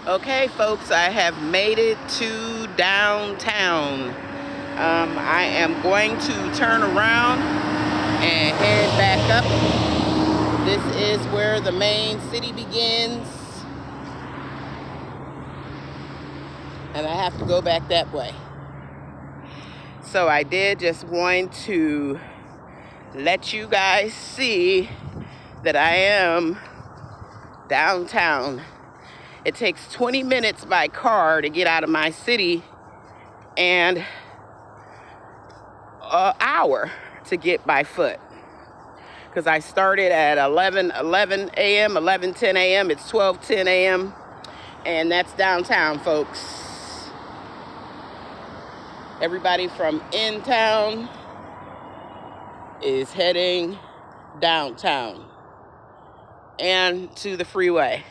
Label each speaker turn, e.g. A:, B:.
A: Okay, folks, I have made it to downtown. I am going to turn around and head back up. This is where the main city begins. And I have to go back that way. So I did just want to let you guys see that I am downtown. It takes 20 minutes by car to get out of my city and an hour to get by foot. Because I started at 11 a.m., 11:10 a.m. It's 12:10 a.m. And that's downtown, folks. Everybody from in town is heading downtown and to the freeway.